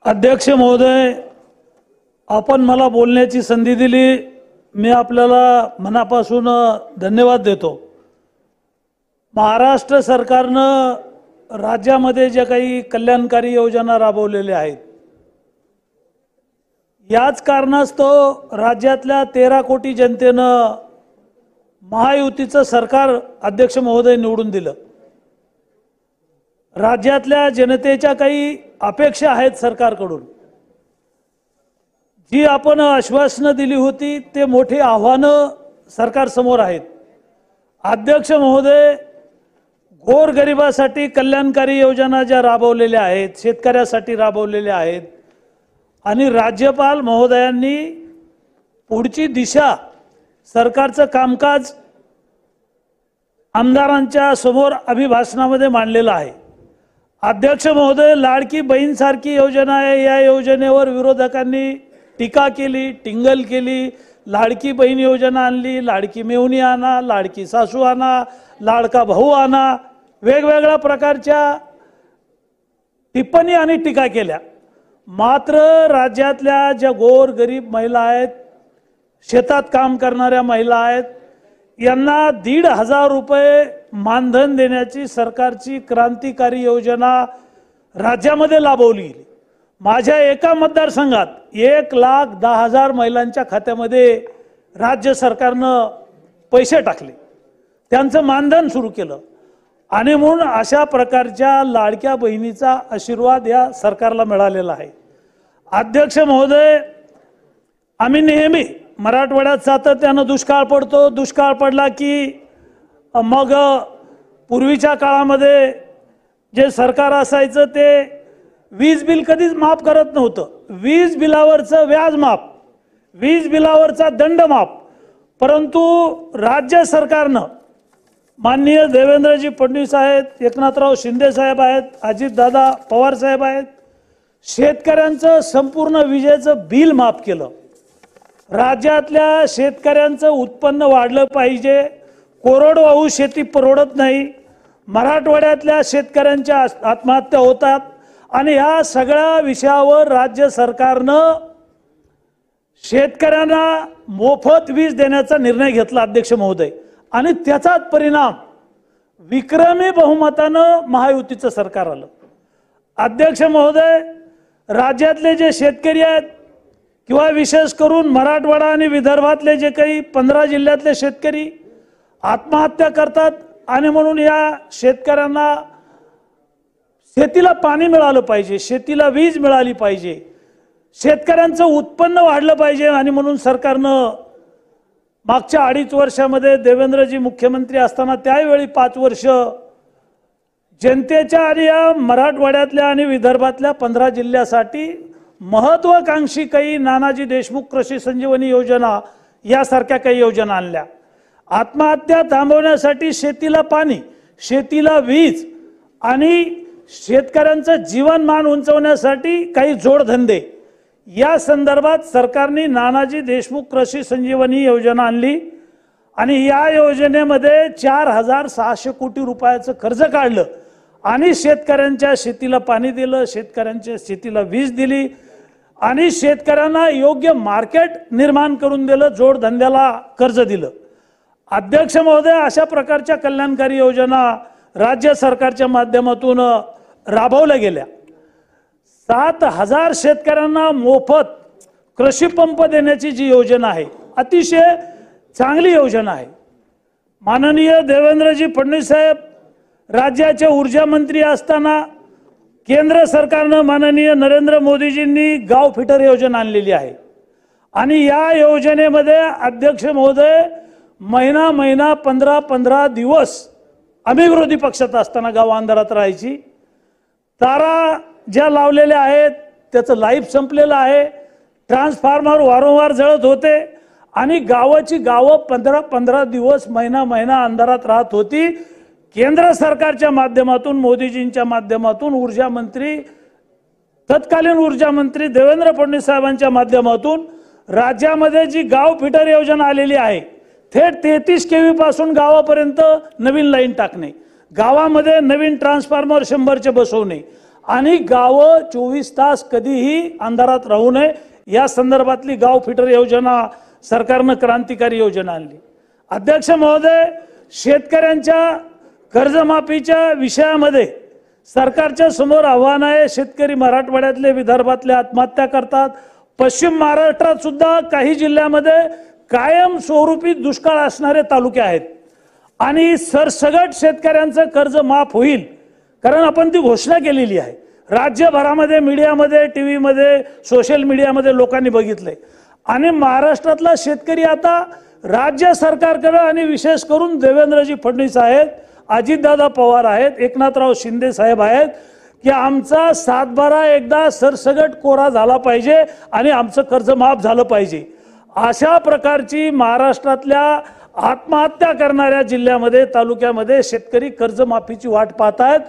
अध्यक्ष महोदय, आपण मला बोलण्याची संधी दिली, मी आपल्याला मनापासून धन्यवाद देतो। महाराष्ट्र सरकारनं राज्यामध्ये जे काही कल्याणकारी योजना राबवलेल्या आहेत, याच कारणास्तव राज्यातल्या 13 कोटी जनतेनं महायुतीचं सरकार अध्यक्ष महोदय निवडून दिलं। राज्यातल्या जनतेच्या काही अपेक्षा आहेत सरकारकडून, जी आपण आश्वासनं दिली होती ते मोठी आव्हानं सरकार समोर आहेत। अध्यक्ष महोदय, गोरगरिबासाठी कल्याणकारी योजना ज्या राबवलेल्या आहेत, शेतकऱ्यासाठी राबवलेल्या आहेत, आणि राज्यपाल महोदयांनी पुढची दिशा सरकारचं कामकाज आमदारांच्या समोर अभिभाषणामध्ये मांडलेलं आहे। अध्यक्ष महोदय, लाडकी बहीण सारखी योजना आहे, या योजनेवर विरोधकांनी टीका केली, टिंगल केली। लाडकी बहीण योजना आणली, लाडकी मेहुणी आणा, लाडकी सासू आणा, लाडका भाऊ आणा, वेगवेगळ्या प्रकारच्या टिप्पणी आणि टीका केल्या। मात्र राज्यातल्या ज्या गोरगरीब महिला आहेत, शेतात काम करणाऱ्या महिला आहेत, यांना 1,500 रुपये मानधन देण्याची सरकारची क्रांतिकारी योजना राज्यामध्ये राबवली गेली। माझ्या एका मतदारसंघात 1,10,000 महिलांच्या खात्यामध्ये राज्य सरकारनं पैसे टाकले, त्यांचं मानधन सुरू केलं, आणि म्हणून अशा प्रकारच्या लाडक्या बहिणीचा आशीर्वाद या सरकारला मिळालेला आहे। अध्यक्ष महोदय, आम्ही नेहमी मराठवाड्यात सातत्यानं दुष्काळ पडतो, दुष्काळ पडला की मग पूर्वीच्या काळामध्ये जे सरकार असायचं ते वीज बिल कधीच माफ करत नव्हतं। वीज बिलावरचं व्याज माफ, वीज बिलावरचा दंड माफ, परंतु राज्य सरकारनं माननीय देवेंद्रजी फडणवीस आहेत, एकनाथराव शिंदे साहेब आहेत, अजितदादा पवार साहेब आहेत, शेतकऱ्यांचं संपूर्ण विजेचं बिल माफ केलं। राज्यातल्या शेतकऱ्यांचं उत्पन्न वाढलं पाहिजे, कोरडवाहू शेती परवडत नाही, मराठवाड्यातल्या शेतकऱ्यांच्या आत्महत्या होतात, आणि या सगळ्या विषयावर राज्य सरकारनं शेतकऱ्यांना मोफत वीज देण्याचा निर्णय घेतला अध्यक्ष महोदय, आणि त्याचाच परिणाम विक्रमी बहुमतानं महायुतीचं सरकार आलं। अध्यक्ष महोदय, राज्यातले जे शेतकरी आहेत किंवा विशेष करून मराठवाडा आणि विदर्भातले जे काही 15 जिल्ह्यातले शेतकरी आत्महत्या करतात, आणि म्हणून या शेतकऱ्यांना शेतीला पाणी मिळालं पाहिजे, शेतीला वीज मिळाली पाहिजे, शेतकऱ्यांचं उत्पन्न वाढलं पाहिजे, आणि म्हणून सरकारनं मागच्या 2.5 वर्षामध्ये देवेंद्रजी मुख्यमंत्री असताना त्यावेळी 5 वर्ष जनतेच्या आणि या मराठवाड्यातल्या आणि विदर्भातल्या 15 जिल्ह्यासाठी महत्वाकांक्षी काही नानाजी देशमुख कृषी संजीवनी योजना यासारख्या काही योजना आणल्या। आत्महत्या थांबवण्यासाठी शेतीला पाणी, शेतीला वीज आणि शेतकऱ्यांचं जीवनमान उंचवण्यासाठी काही जोडधंदे, या संदर्भात सरकारने नानाजी देशमुख कृषी संजीवनी योजना आणली, आणि या योजनेमध्ये 4,600 कोटी रुपयाचं कर्ज काढलं, आणि शेतकऱ्यांच्या शेतीला पाणी दिलं, शेतकऱ्यांच्या शेतीला वीज दिली, आणि शेतकऱ्यांना योग्य मार्केट निर्माण करून दिलं, जोडधंद्याला कर्ज दिलं। अध्यक्ष महोदय, अशा प्रकारच्या कल्याणकारी योजना राज्य सरकारच्या माध्यमातून राबवल्या गेल्या। 7,000 शेतकऱ्यांना मोफत कृषी पंप देण्याची जी योजना आहे, अतिशय चांगली योजना आहे। माननीय देवेंद्रजी फडणवीस साहेब राज्याचे ऊर्जा मंत्री असताना केंद्र सरकारनं माननीय नरेंद्र मोदीजींनी गाव फिटर योजना आणलेली आहे, आणि या योजनेमध्ये अध्यक्ष महोदय महिना 15 दिवस आम्ही विरोधी पक्षात असताना गाव अंधारात राहायची, तारा ज्या लावलेल्या आहेत त्याचं लाईफ संपलेलं आहे, ट्रान्सफॉर्मर वारंवार जळत होते, आणि गावाची गावं 15 दिवस महिना अंधारात राहत होती। केंद्र सरकारच्या माध्यमातून, मोदीजींच्या माध्यमातून, ऊर्जा मंत्री, तत्कालीन ऊर्जा मंत्री देवेंद्र फडणवीस साहेबांच्या माध्यमातून राज्यामध्ये जी गाव फिटर योजना आलेली आहे, थेट 33 केव्ही पासून गावापर्यंत नवीन लाईन टाकणे, गावामध्ये नवीन ट्रान्सफॉर्मर 100चे बसवणे, आणि गावं 24 तास कधीही अंधारात राहू नये या संदर्भातली गाव फिटर योजना सरकारनं क्रांतिकारी योजना आणली। अध्यक्ष महोदय, शेतकऱ्यांच्या कर्जमाफीच्या विषयामध्ये सरकारच्या समोर आव्हान आहे। शेतकरी मराठवाड्यातले विदर्भातले आत्महत्या करतात। पश्चिम महाराष्ट्रात सुद्धा काही जिल्ह्यामध्ये कायम स्वरूपी दुष्काळ असणारे तालुके आहेत आणि सरसगट शेतकऱ्यांचं कर्ज माफ होईल, कारण आपण ती घोषणा केलेली आहे। राज्यभरामध्ये मीडियामध्ये, टीव्हीमध्ये, सोशल मीडियामध्ये लोकांनी बघितलंय आणि महाराष्ट्रातला शेतकरी आता राज्य सरकारकडे आणि विशेष करून देवेंद्रजी फडणवीस आहेत, अजितदादा पवार आहेत, एकनाथराव शिंदे साहेब आहेत की आमचा 7/12 एकदा सरसगट कोरा झाला पाहिजे आणि आमचं कर्ज माफ झालं पाहिजे। अशा प्रकारची महाराष्ट्रातल्या आत्महत्या करणाऱ्या जिल्ह्यामध्ये, तालुक्यामध्ये शेतकरी कर्जमाफीची वाट पाहत आहेत।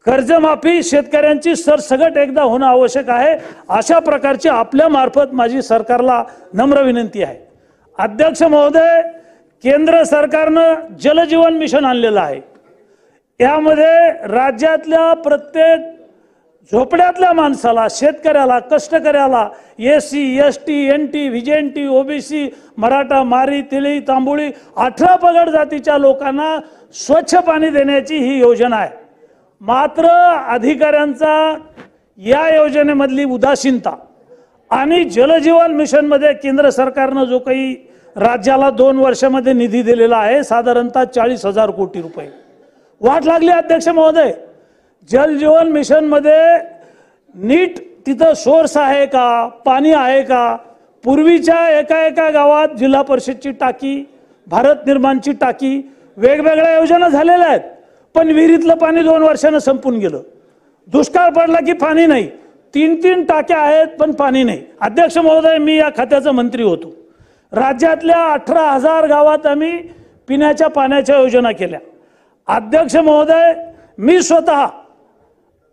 कर्जमाफी शेतकऱ्यांची सरसगट एकदा होणं आवश्यक आहे। अशा प्रकारची आपल्या मार्फत माझी सरकारला नम्र विनंती आहे। अध्यक्ष महोदय, केंद्र सरकारनं जल जीवन मिशन आणलेलं आहे। यामध्ये राज्यातल्या प्रत्येक झोपड्यातल्या माणसाला, शेतकऱ्याला, कष्टकऱ्याला, SC, ST, NT, VJNT, OBC, Maratha, मारी, तेली, तांबोळी 18 पगड जातीच्या लोकांना स्वच्छ पाणी देण्याची ही योजना आहे। मात्र अधिकाऱ्यांचा या योजनेमधली उदासीनता आणि जलजीवन मिशन मध्ये केंद्र सरकारनं जो काही राज्याला 2 वर्षामध्ये निधी दिलेला आहे, साधारणतः 40,000 कोटी रुपये वाट लागली। अध्यक्ष महोदय, जल जीवन मिशन मध्ये नीट तिथं सोर्स आहे का, पाणी आहे का? पूर्वीच्या एका गावात जिल्हा परिषदची टाकी, भारत निर्माणची टाकी, वेगवेगळ्या योजना झालेल्या आहेत, पण विहिरीतलं पाणी 2 वर्षानं संपून गेलं। दुष्काळ पडला की पाणी नाही, 3-3 टाक्या आहेत पण पाणी नाही। अध्यक्ष महोदय, मी या खात्याचा मंत्री होतो। राज्यातल्या 18,000 गावात आम्ही पिण्याच्या पाण्याच्या योजना केल्या। अध्यक्ष महोदय, मी स्वतः,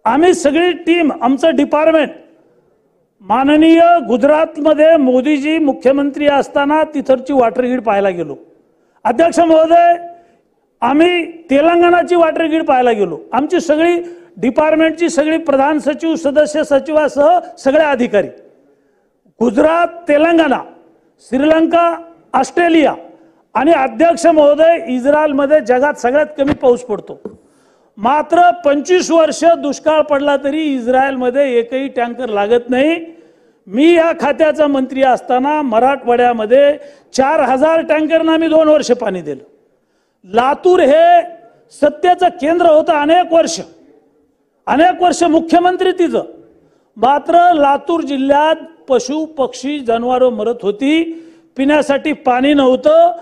आम्ही सगळी टीम, आमचं डिपार्टमेंट माननीय गुजरातमध्ये मोदीजी मुख्यमंत्री असताना तिथरची वॉटर ग्रीड पाहायला गेलो। अध्यक्ष महोदय, आम्ही तेलंगणाची वॉटर ग्रीड पाहायला गेलो। आमची सगळी डिपार्टमेंटची सगळी प्रधान सचिव, सदस्य सचिवासह सगळे अधिकारी, गुजरात, तेलंगणा, श्रीलंका, ऑस्ट्रेलिया आणि अध्यक्ष महोदय, इस्रायलमध्ये जगात सगळ्यात कमी पाऊस पडतो। मात्र 25 वर्ष दुष्काळ पडला तरी इस्रायलमध्ये एकही टँकर लागत नाही। मी या खात्याचा मंत्री असताना मराठवाड्यामध्ये 4,000 टँकरना आम्ही 2 वर्ष पाणी दिलं। लातूर हे सत्तेचं केंद्र होतं अनेक वर्ष मुख्यमंत्री तिचं, मात्र लातूर जिल्ह्यात पशु पक्षी जनावरं मरत होती, पिण्यासाठी पाणी नव्हतं।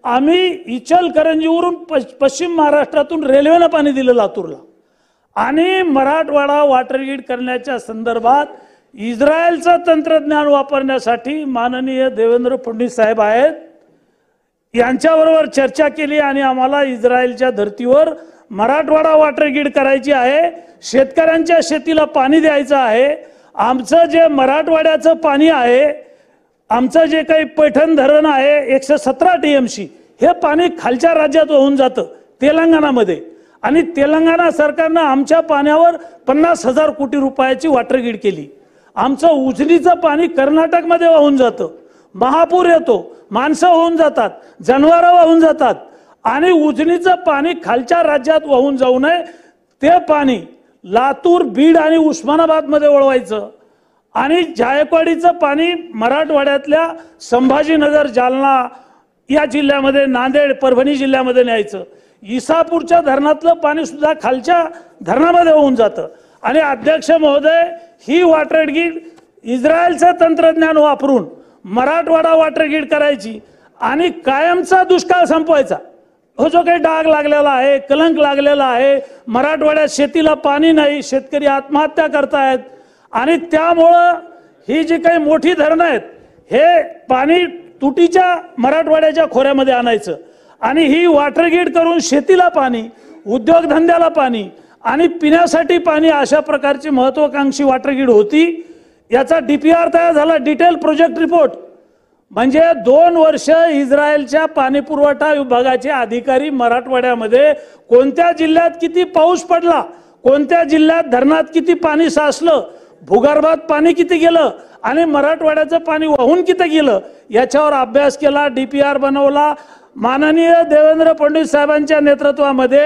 आम्ही इचलकरंजीवरून पश्चिम महाराष्ट्रातून रेल्वेनं पाणी दिलं लातूरला आणि मराठवाडा वॉटर ग्रीड करण्याच्या संदर्भात इस्रायलचं तंत्रज्ञान वापरण्यासाठी माननीय देवेंद्र फडणवीस साहेब आहेत, यांच्याबरोबर चर्चा केली आणि आम्हाला इस्रायलच्या धर्तीवर मराठवाडा वॉटर ग्रीड करायची आहे। शेतकऱ्यांच्या शेतीला पाणी द्यायचं आहे। आमचं जे मराठवाड्याचं पाणी आहे, आमचं जे काही पैठण धरण आहे 117 TMC, हे पाणी खालच्या राज्यात वाहून जातं तेलंगणामध्ये आणि तेलंगणा सरकारनं आमच्या पाण्यावर 50,000 कोटी रुपयाची वॉटर ग्रीड केली। आमचं उजनीचं पाणी कर्नाटकमध्ये वाहून जातं, महापूर येतो, माणसं वाहून जातात, जनावरं वाहून जातात आणि उजनीचं पाणी खालच्या राज्यात वाहून जाऊ नये ते पाणी लातूर, बीड आणि उस्मानाबादमध्ये वळवायचं आणि जायकवाडीचं पाणी मराठवाड्यातल्या संभाजीनगर, जालना या जिल्ह्यामध्ये, नांदेड, परभणी जिल्ह्यामध्ये न्यायचं। इसापूरच्या धरणातलं पाणी सुद्धा खालच्या धरणामध्ये होऊन जातं आणि अध्यक्ष महोदय, ही वॉटर ग्रीड इस्रायलचं तंत्रज्ञान वापरून मराठवाडा वॉटर ग्रीड करायची आणि कायमचा दुष्काळ संपवायचा। हो, जो काही डाग लागलेला आहे, कलंक लागलेला आहे, मराठवाड्यात शेतीला पाणी नाही, शेतकरी आत्महत्या करतायत आणि त्यामुळं ही जी काही मोठी धरणं आहेत, हे पाणी तुटीच्या मराठवाड्याच्या खोऱ्यामध्ये आणायचं आणि ही वॉटर ग्रीड करून शेतीला पाणी, उद्योगधंद्याला पाणी आणि पिण्यासाठी पाणी, अशा प्रकारची महत्त्वाकांक्षी वॉटर ग्रीड होती। याचा DPR तयार झाला, डिटेल प्रोजेक्ट रिपोर्ट। म्हणजे 2 वर्ष इस्रायलच्या पाणी पुरवठा विभागाचे अधिकारी मराठवाड्यामध्ये कोणत्या जिल्ह्यात किती पाऊस पडला, कोणत्या जिल्ह्यात धरणात किती पाणी साचलं, भूगर्भात पाणी किती गेलं आणि मराठवाड्याचं पाणी वाहून किती गेलं याच्यावर अभ्यास केला, DPR बनवला। माननीय देवेंद्र फडणवीस साहेबांच्या नेतृत्वामध्ये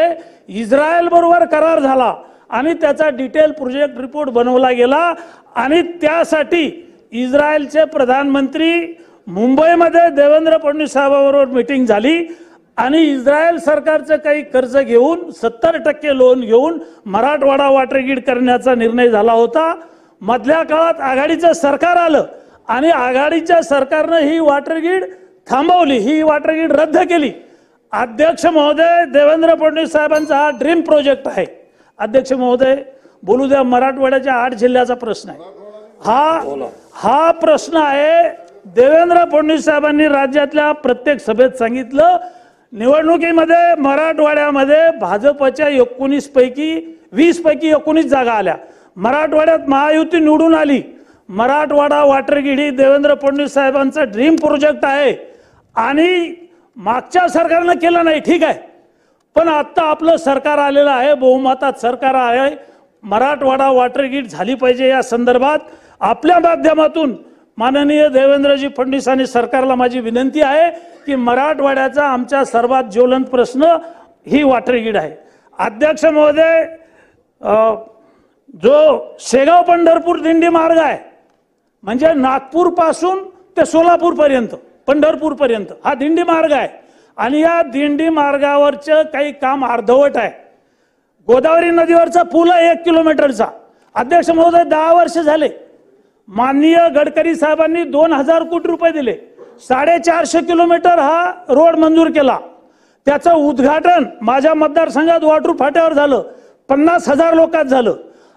इस्रायल बरोबर करार झाला आणि त्याचा डिटेल प्रोजेक्ट रिपोर्ट बनवला गेला आणि त्यासाठी इस्रायलचे प्रधानमंत्री मुंबईमध्ये देवेंद्र फडणवीस साहेबांबरोबर मीटिंग झाली आणि इस्रायल सरकारचं काही कर्ज घेऊन 70% लोन घेऊन मराठवाडा वॉटर ग्रीड करण्याचा निर्णय झाला होता। मधल्या काळात आघाडीचं सरकार आलं आणि आघाडीच्या सरकारनं ही वॉटर ग्रीड थांबवली, ही वॉटर ग्रीड रद्द केली। अध्यक्ष महोदय, देवेंद्र फडणवीस साहेबांचा हा ड्रीम प्रोजेक्ट आहे। अध्यक्ष महोदय बोलू द्या, मराठवाड्याच्या 8 जिल्ह्याचा प्रश्न आहे हा प्रश्न आहे। देवेंद्र फडणवीस साहेबांनी राज्यातल्या प्रत्येक सभेत सांगितलं, निवडणुकीमध्ये मराठवाड्यामध्ये भाजपच्या 19 पैकी 20 पैकी 19 जागा आल्या, मराठवाड्यात महायुती निवडून आली। मराठवाडा वॉटर ग्रीड ही देवेंद्र फडणवीस साहेबांचा ड्रीम प्रोजेक्ट आहे आणि मागच्या सरकारनं केलं नाही, ठीक आहे, पण आता आपलं सरकार आलेलं आहे, बहुमतात सरकार आहे। मराठवाडा वॉटर ग्रीड झाली पाहिजे या संदर्भात आपल्या माध्यमातून माननीय देवेंद्रजी फडणवीस आणि सरकारला माझी विनंती आहे की मराठवाड्याचा आमचा सर्वात ज्वलंत प्रश्न ही वॉटर ग्रीड आहे। अध्यक्ष महोदय, जो शेगाव पंढरपूर दिंडी मार्ग आहे म्हणजे नागपूर पासून ते सोलापूर पर्यंत पंढरपूर पर्यंत हा दिंडी मार्ग आहे आणि या दिंडी मार्गावरचं काही काम अर्धवट आहे। गोदावरी नदीवरचा पूल आहे 1 किलोमीटरचा। अध्यक्ष महोदय 10 वर्ष झाले, माननीय गडकरी साहेबांनी 2000 कोटी रुपये दिले, 450 किलोमीटर हा रोड मंजूर केला। त्याचं उद्घाटन माझ्या मतदारसंघात वाटूर फाट्यावर झालं, 50,000 लोकात झालं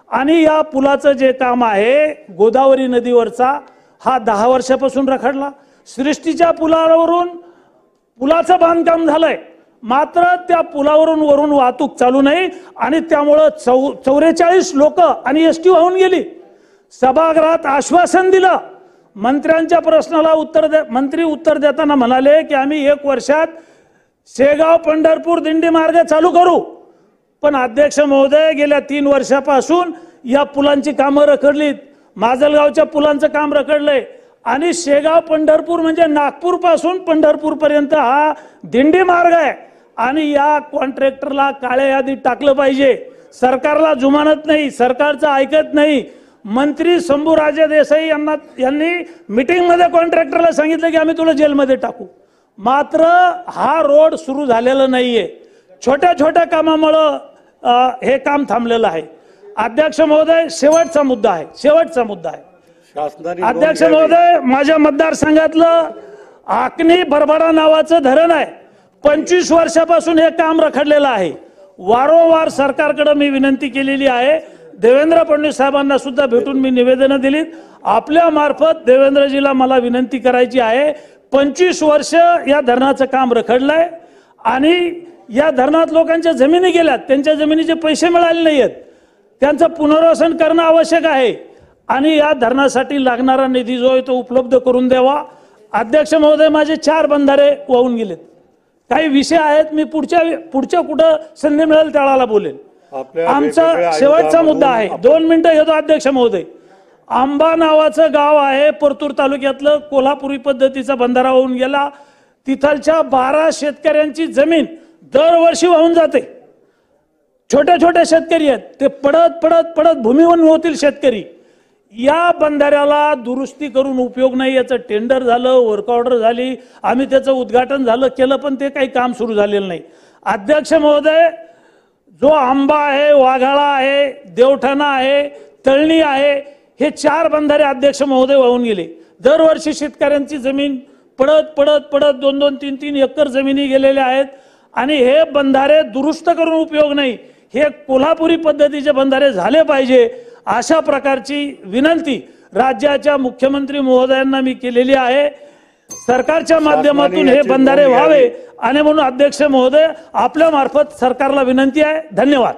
आणि या पुलाचं जे काम आहे गोदावरी नदीवरचा हा 10 वर्षापासून रखडला। सृष्टीच्या पुलाचं बांधकाम झालंय, मात्र त्या पुलावरून वरून वाहतूक चालू नाही आणि त्यामुळे 44 लोक आणि ST वाहून गेली। सभागृहात आश्वासन दिलं, मंत्र्यांच्या प्रश्नाला मंत्री उत्तर देताना म्हणाले की आम्ही 1 वर्षात शेगाव पंढरपूर दिंडी मार्ग चालू करू, पण अध्यक्ष महोदय गेल्या 3 वर्षापासून या पुलांची कामं रखडलीत। माजलगावच्या पुलांचं काम रखडलंय आणि शेगाव पंढरपूर म्हणजे नागपूर पासून पंढरपूर पर्यंत हा दिंडी मार्ग आहे आणि या कॉन्ट्रॅक्टरला काळ्या यादीत टाकलं पाहिजे। सरकारला जुमानत नाही, सरकारचं ऐकत नाही। मंत्री शंभूराजे देसाई यांनी मीटिंग मध्ये कॉन्ट्रॅक्टरला सांगितलं की आम्ही तुला जेलमध्ये टाकू, मात्र हा रोड सुरू झालेला नाहीये। छोट्या छोट्या कामामुळे हे काम थांबलेलं आहे। अध्यक्ष महोदय, शेवटचा मुद्दा आहे अध्यक्ष महोदय, माझ्या मतदारसंघातलं आकणी बरबडा नावाचं धरण आहे, 25 वर्षापासून हे काम रखडलेलं आहे। वारंवार सरकारकडे मी विनंती केलेली आहे, देवेंद्र फडणवीस साहेबांना सुद्धा भेटून मी निवेदन दिलीत। आपल्या मार्फत देवेंद्रजीला मला विनंती करायची आहे, 25 वर्ष या धरणाचं काम रखडलंय आणि या धरणात लोकांच्या जमिनी गेल्यात, त्यांच्या जमिनीचे पैसे मिळाले नाहीत, त्यांचं पुनर्वसन करणं आवश्यक आहे आणि या धरणासाठी लागणारा निधी जो आहे तो उपलब्ध करून द्यावा। अध्यक्ष महोदय, माझे 4 बंधारे वाहून गेलेत, काही विषय आहेत, मी पुढच्या कुठं संधी मिळेल त्याला बोलेल। आमचा शेवटचा मुद्दा आहे, 2 मिनिटं घेतो अध्यक्ष महोदय। आंबा नावाचं गाव आहे परतूर तालुक्यातलं, कोल्हापुरी पद्धतीचा बंधारा वाहून गेला, तिथलच्या 12 शेतकऱ्यांची जमीन दरवर्षी वाहून जाते। छोटे छोटे शेतकरी आहेत, ते पडत भूमीवर होतील शेतकरी। या बंधाऱ्याला दुरुस्ती करून उपयोग नाही, याचं टेंडर झालं, वर्क ऑर्डर झाली, आम्ही त्याचं उद्घाटन केलं, पण ते काही काम सुरू झालेलं नाही। अध्यक्ष महोदय, जो आंबा आहे, वाघाळा आहे, देवठाणा आहे, तळणी आहे, हे 4 बंधारे अध्यक्ष महोदय वाहून गेले। दरवर्षी शेतकऱ्यांची जमीन पडत 2-2, 3-3 एकर जमिनी गेलेल्या आहेत आणि हे बंधारे दुरुस्त करून उपयोग नाही, हे कोल्हापुरी पद्धतीचे बंधारे झाले पाहिजे, अशा प्रकारची विनंती राज्याच्या मुख्यमंत्री महोदयांना मी केलेली आहे। सरकारच्या माध्यमातून हे बंधारे व्हावे आणि म्हणून अध्यक्ष महोदय आपल्या मार्फत सरकारला विनंती आहे। धन्यवाद।